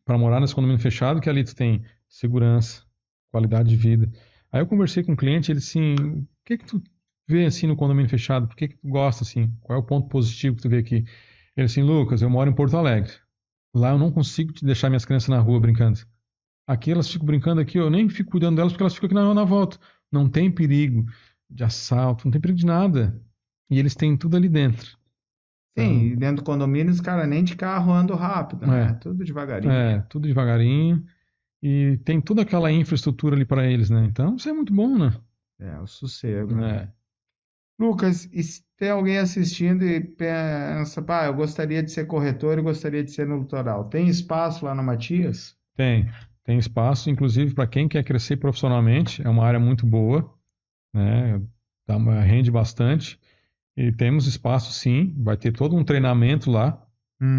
para morar nesse condomínio fechado, que ali tu tem segurança, qualidade de vida. Aí eu conversei com um cliente, ele assim, o que que tu vê assim no condomínio fechado? Por que que tu gosta assim? Qual é o ponto positivo que tu vê aqui? Ele assim, Lucas, eu moro em Porto Alegre. Lá eu não consigo te deixar minhas crianças na rua brincando. Aqui elas ficam brincando aqui, eu nem fico cuidando delas porque elas ficam aqui na volta. Não tem perigo de assalto, não tem perigo de nada. E eles têm tudo ali dentro. Sim, Então, e dentro do condomínio os caras nem de carro andam rápido, né? Tudo devagarinho. tudo devagarinho. E tem toda aquela infraestrutura ali para eles, né? Então, isso é muito bom, né? É, o sossego, né? É, Lucas, e se tem alguém assistindo e pensa, pá, eu gostaria de ser corretor e gostaria de ser no litoral. Tem espaço lá na Matias? tem espaço, inclusive para quem quer crescer profissionalmente, é uma área muito boa, né? Rende bastante. E temos espaço, sim, vai ter todo um treinamento lá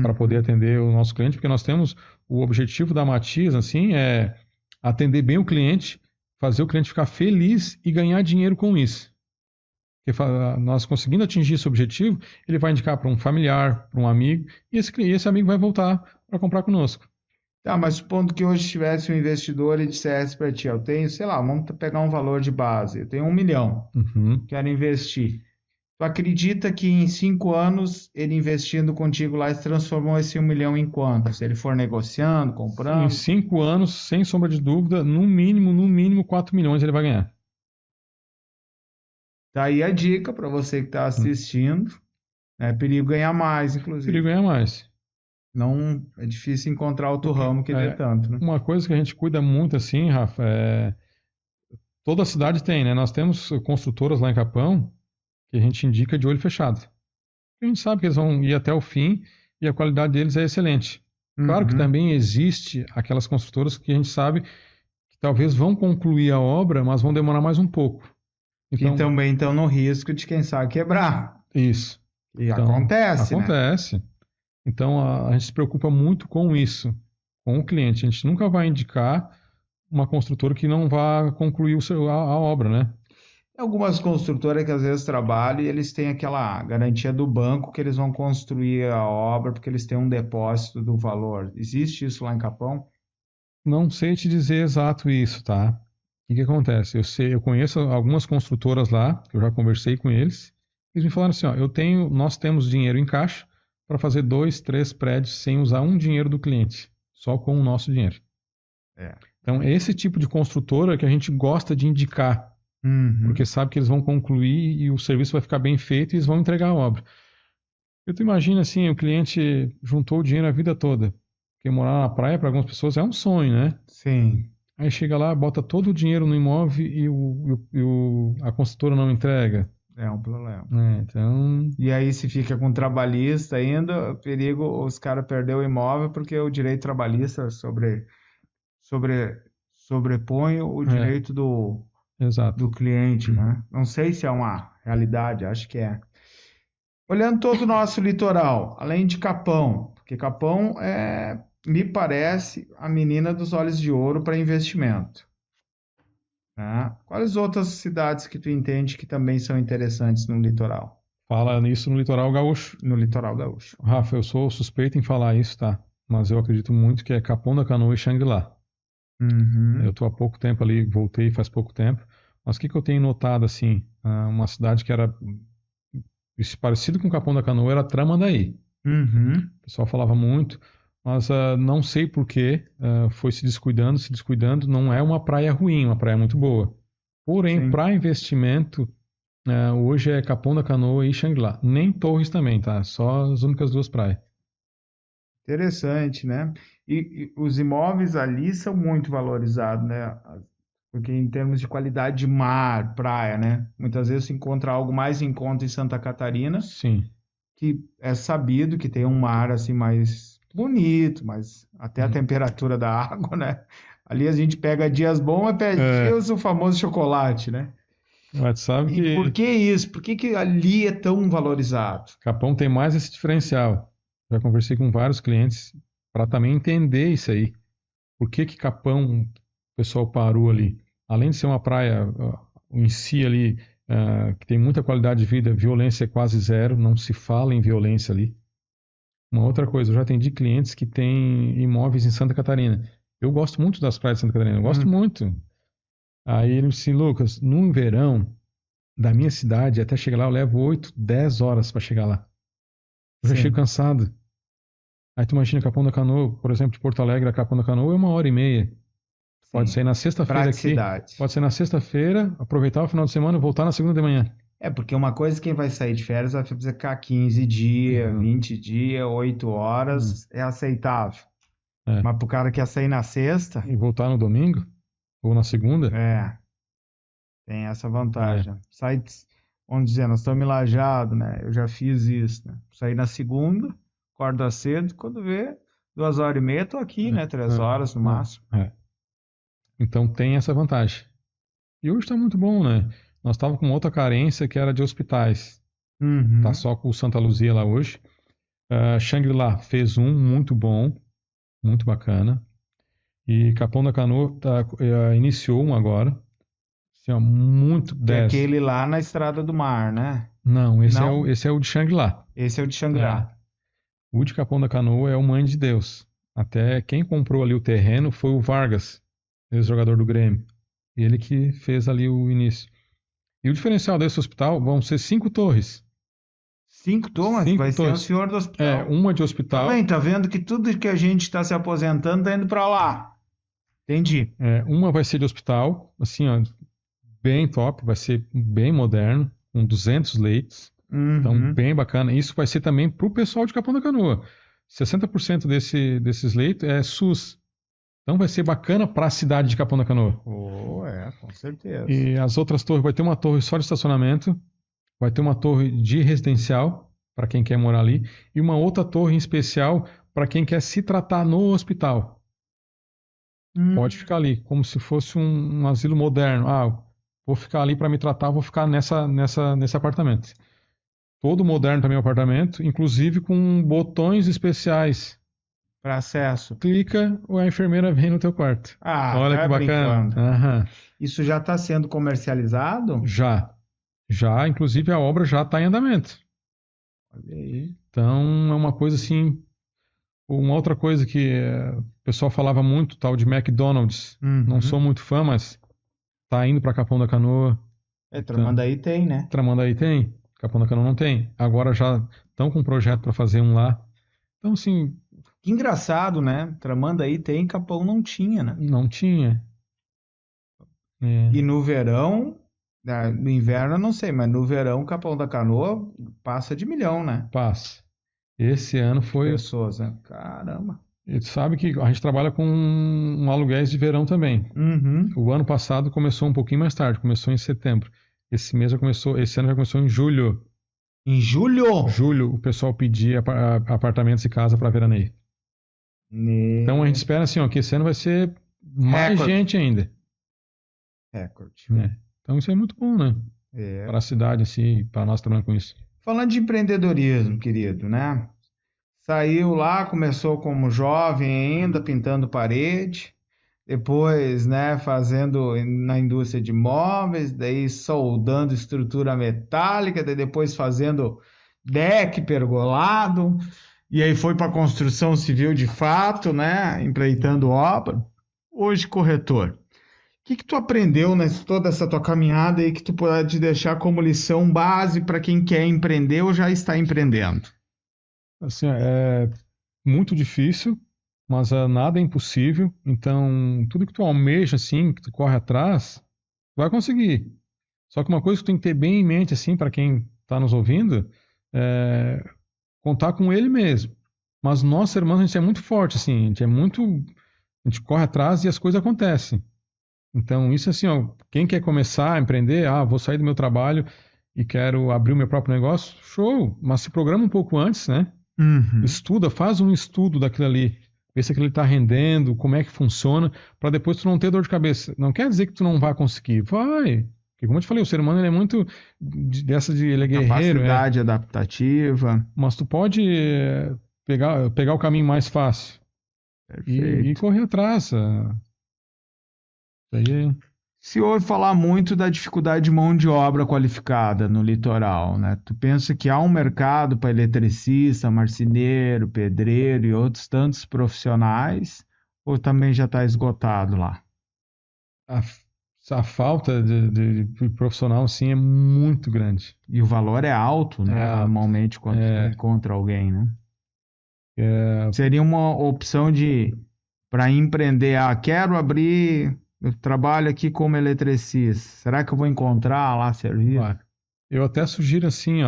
para poder Uhum. atender o nosso cliente, porque nós temos o objetivo da Matias, assim, é atender bem o cliente, fazer o cliente ficar feliz e ganhar dinheiro com isso. Porque nós conseguindo atingir esse objetivo, ele vai indicar para um familiar, para um amigo, e esse amigo vai voltar para comprar conosco. Tá, mas supondo que hoje tivesse um investidor e dissesse para ti, eu tenho, sei lá, vamos pegar um valor de base, eu tenho 1 milhão, Uhum. quero investir. Tu acredita que em 5 anos ele investindo contigo lá, se transformou esse 1 milhão em quanto? Se ele for negociando, Em comprando? 5 anos, sem sombra de dúvida, no mínimo 4 milhões ele vai ganhar. Tá aí a dica para você que está assistindo. É perigo ganhar mais, Ele inclusive. ganha mais. Não é difícil encontrar outro Porque ramo que dê tanto, né? uma coisa que a gente cuida muito assim, Rafa, toda a cidade tem, né? Nós temos construtoras lá em Capão que a gente indica de olho fechado. A gente sabe que eles vão ir até o fim e a qualidade deles é excelente. Claro que Uhum. também existe aquelas construtoras que a gente sabe que talvez vão concluir a obra, mas vão demorar mais um pouco. Que Então, também estão no risco de, quem sabe, quebrar. isso. E Então, acontece, né? acontece. Então, a gente se preocupa muito com isso, com o cliente. A gente nunca vai indicar uma construtora que não vá concluir a obra, né? Algumas construtoras que às vezes trabalham e eles têm aquela garantia do banco que eles vão construir a obra porque eles têm um depósito do valor. Existe isso lá em Capão? Não sei te dizer exato isso, tá? O que que acontece? Eu conheço algumas construtoras lá, que eu já conversei com eles. Eles me falaram assim, ó, nós temos dinheiro em caixa para fazer 2, 3 prédios sem usar um dinheiro do cliente, só com o nosso dinheiro. É. Então, é esse tipo de construtora que a gente gosta de indicar, porque Uhum. sabe que eles vão concluir e o serviço vai ficar bem feito e eles vão entregar a obra. Tu imagina assim, o cliente juntou o dinheiro a vida toda, porque morar na praia para algumas pessoas é um sonho, né? Sim, Aí chega lá, bota todo o dinheiro no imóvel a construtora não entrega. é um problema. Então, E aí, se fica com trabalhista ainda, perigo os caras perder o imóvel porque o direito trabalhista sobre, sobrepõe o é, direito do exato. cliente, né? Não sei se é uma realidade, acho que é. Olhando todo o nosso litoral, além de Capão, porque Capão me parece a menina dos olhos de ouro para investimento, né? Quais outras cidades que tu entende que também são interessantes no litoral, Fala nisso no litoral gaúcho. no litoral gaúcho? Rafa, eu sou suspeito em falar isso, tá? Mas eu acredito muito que é Capão da Canoa e Xangri-Lá. Eu Uhum. estou há pouco tempo ali, voltei faz pouco tempo. Mas o que que eu tenho notado, assim? Uma cidade que era parecido com Capão da Canoa era Tramandaí. Uhum. O pessoal falava muito, mas não sei por que foi se descuidando. Não é uma praia ruim, uma praia muito boa. Porém, Sim. para investimento, hoje é Capão da Canoa e Xangri-Lá. Nem Torres também, tá? Só as únicas duas praias. Interessante, né? E os imóveis ali são muito valorizados, né? Porque em termos de qualidade de mar, praia, né? Muitas vezes se encontra algo mais em conta em Santa Catarina, Sim. que é sabido que tem um mar assim mais bonito, mas até a temperatura da água, né? Ali a gente pega dias bons e pega dias o famoso chocolate, né? Mas sabe E por que que isso? Por que ali é tão valorizado? Capão tem mais esse diferencial. Já conversei com vários clientes para também entender isso aí. Por que que Capão, o pessoal parou ali? Além de ser uma praia em si ali, que tem muita qualidade de vida, violência é quase zero, não se fala em violência ali. Uma outra coisa, eu já atendi clientes que têm imóveis em Santa Catarina. Eu gosto muito das praias de Santa Catarina, eu gosto muito. Aí ele disse, Lucas, no verão, da minha cidade até chegar lá, eu levo 8, 10 horas para chegar lá. Eu já chego Sim, cansado. Aí tu imagina Capão da Canoa, por exemplo, de Porto Alegre a Capão da Canoa é 1h30. Pode sim. sair na sexta-feira aqui, Praticidade. pode ser na sexta-feira, aproveitar o final de semana e voltar na segunda de manhã. É, porque uma coisa, quem vai sair de férias vai ficar 15 dias, Uhum. 20 dias, 8 Uhum. horas, é aceitável. É. Mas pro cara que quer sair na sexta, E voltar no domingo ou na segunda, é, tem essa é. vantagem. Sai, vamos dizer, nós estamos em Lajeado, né? Eu já fiz isso, né? Saí na segunda, acordo cedo, quando vê, 2h30, tô aqui, né? É. 3 horas no máximo. É. Então tem essa vantagem. E hoje está muito bom, né? Nós estávamos com outra carência que era de hospitais. Tá Uhum. só com o Santa Luzia lá hoje. Shangri-La fez um muito bom, muito bacana. E Capão da Canoa iniciou um agora. Assim, ó, muito Que é 10. aquele lá na Estrada do Mar, né? Não, Não, esse é o de Shangri-La. esse é o de É. Xangri-Lá. O de Capão da Canoa é o Mãe de Deus. Até quem comprou ali o terreno foi o Vargas, ex-jogador do Grêmio. Ele que fez ali o início. E o diferencial desse hospital vão ser 5 torres. 5 turmas? 5 Vai ser o torres. senhor do É, hospital. uma de hospital, Também, tá vendo que tudo que a gente está se aposentando tá indo para lá. Entendi. uma vai ser de hospital, assim, ó, bem top, vai ser bem moderno, com 200 leitos. Então, Uhum. bem bacana. Isso vai ser também para o pessoal de Capão da Canoa. 60% desses leitos é SUS. Então, vai ser bacana para a cidade de Capão da Canoa. Oh, é, com certeza. E as outras torres, vai ter uma torre só de estacionamento, vai ter uma torre de residencial, para quem quer morar ali, e uma outra torre em especial para quem quer se tratar no hospital. Pode Hum. ficar ali, como se fosse um asilo moderno. Ah, vou ficar ali para me tratar, vou ficar nesse apartamento. Todo moderno também o apartamento, inclusive com botões especiais. Para acesso. Clica, a enfermeira vem no teu quarto. Ah, Olha que tá bacana. brincando. Aham. Isso já está sendo comercializado? Já, já, inclusive a obra já está em andamento. Olha aí. Então é uma coisa assim. Uma outra coisa que o pessoal falava muito, tal de McDonald's. Não sou Uhum. muito fã, mas tá indo para Capão da Canoa. É, Tá. Tramandaí tem, né? Tramandaí tem, Capão da Canoa não tem. Agora já estão com um projeto para fazer um lá. Então, assim, Que engraçado, né? Tramandaí tem, Capão não tinha, né? não tinha. É, E no verão, no inverno eu não sei, mas no verão Capão da Canoa passa de 1 milhão, né? paz. Esse ano De foi. pessoas, né? Caramba. E tu sabe que a gente trabalha com aluguéis de verão também. Uhum. O ano passado começou um pouquinho mais tarde, começou em setembro. Esse ano já começou em julho. Em julho? Julho, o pessoal pedia apartamentos e casa para veraneio. Então a gente Ne... espera assim, ó, que esse ano vai ser mais Recorde. gente ainda, Recorde. né? Então isso é muito bom, né? É. Para a cidade, assim, para nós trabalhando com isso. Falando de empreendedorismo, querido, né? Saiu lá, começou como jovem ainda, pintando parede, depois, né, fazendo na indústria de móveis, daí soldando estrutura metálica, daí depois fazendo deck pergolado, e aí foi para construção civil de fato, né, empreitando obra. Hoje corretor. O que que tu aprendeu nessa toda essa tua caminhada aí que tu pode deixar como lição base para quem quer empreender ou já está empreendendo? Assim, é muito difícil, mas nada é impossível. Então, tudo que tu almeja, assim, que tu corre atrás, vai conseguir. Só que uma coisa que tu tem que ter bem em mente, assim, para quem está nos ouvindo, é contar com ele mesmo. Mas nós, irmãos, a gente é muito forte, assim, a gente corre atrás e as coisas acontecem. Então, isso assim, ó, quem quer começar a empreender, vou sair do meu trabalho e quero abrir o meu próprio negócio, show, mas se programa um pouco antes, né? Estuda, faz um estudo daquilo ali, vê se aquilo está rendendo, como é que funciona, para depois tu não ter dor de cabeça. Não quer dizer que tu não vai conseguir, vai. Porque como eu te falei, o ser humano ele é muito ele é guerreiro. Capacidade adaptativa. Mas tu pode pegar o caminho mais fácil e correr atrás. Aí... Se ouve falar muito da dificuldade de mão de obra qualificada no litoral, né? Tu pensa que há um mercado para eletricista, marceneiro, pedreiro e outros tantos profissionais, ou também já está esgotado lá? A falta de profissional, sim, é muito grande. E o valor é alto, né? Normalmente, quando você encontra alguém, né? Seria uma opção para empreender. Quero abrir... Eu trabalho aqui como eletricista. Será que eu vou encontrar lá serviço? Eu até sugiro assim,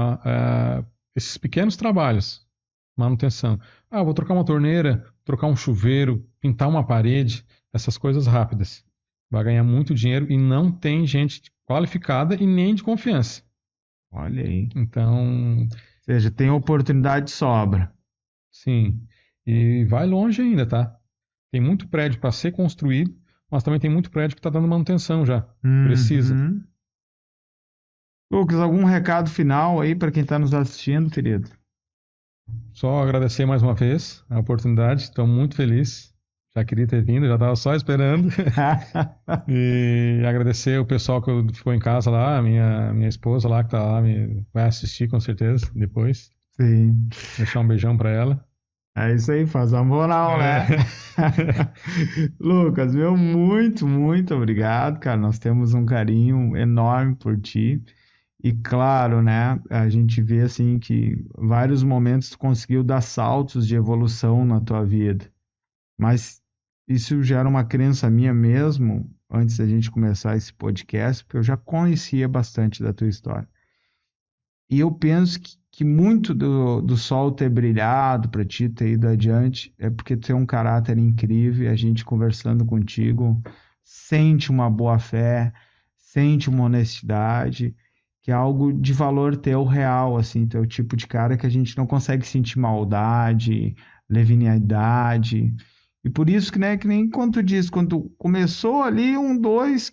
esses pequenos trabalhos, manutenção. Vou trocar uma torneira, trocar um chuveiro, pintar uma parede, essas coisas rápidas. Vai ganhar muito dinheiro e não tem gente qualificada e nem de confiança. Olha aí. Então... Ou seja, tem oportunidade de sobra. Sim. E vai longe ainda, tá? Tem muito prédio para ser construído, mas também tem muito prédio que está dando manutenção já. Precisa. Lucas, algum recado final aí para quem está nos assistindo, querido? Só agradecer mais uma vez a oportunidade. Estou muito feliz. Já queria ter vindo, já estava só esperando. E agradecer o pessoal que ficou em casa lá, minha esposa lá que está lá, vai assistir com certeza depois. Sim. Deixar um beijão para ela. É isso aí, faz uma moral, né? Lucas, muito, muito obrigado, cara. Nós temos um carinho enorme por ti. E claro, né, a gente vê assim que vários momentos tu conseguiu dar saltos de evolução na tua vida. Mas isso já era uma crença minha mesmo, antes da gente começar esse podcast, porque eu já conhecia bastante da tua história. E eu penso que muito do sol ter brilhado para ti, ter ido adiante, é porque tu tem um caráter incrível e a gente conversando contigo sente uma boa fé, sente uma honestidade, que é algo de valor teu real, assim, tu é o tipo de cara que a gente não consegue sentir maldade, leviandade. E por isso que, né, que nem quando tu diz, quando tu começou ali,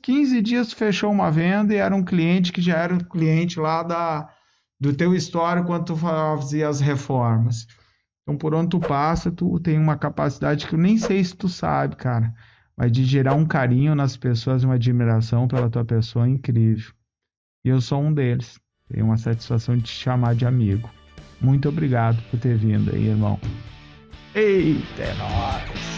15 dias tu fechou uma venda e era um cliente que já era um cliente lá do teu histórico quando tu fazia as reformas. Então, por onde tu passa, tu tem uma capacidade que eu nem sei se tu sabe, cara, mas de gerar um carinho nas pessoas, uma admiração pela tua pessoa incrível. E eu sou um deles. Tenho uma satisfação de te chamar de amigo. Muito obrigado por ter vindo aí, irmão. Eita, é nóis!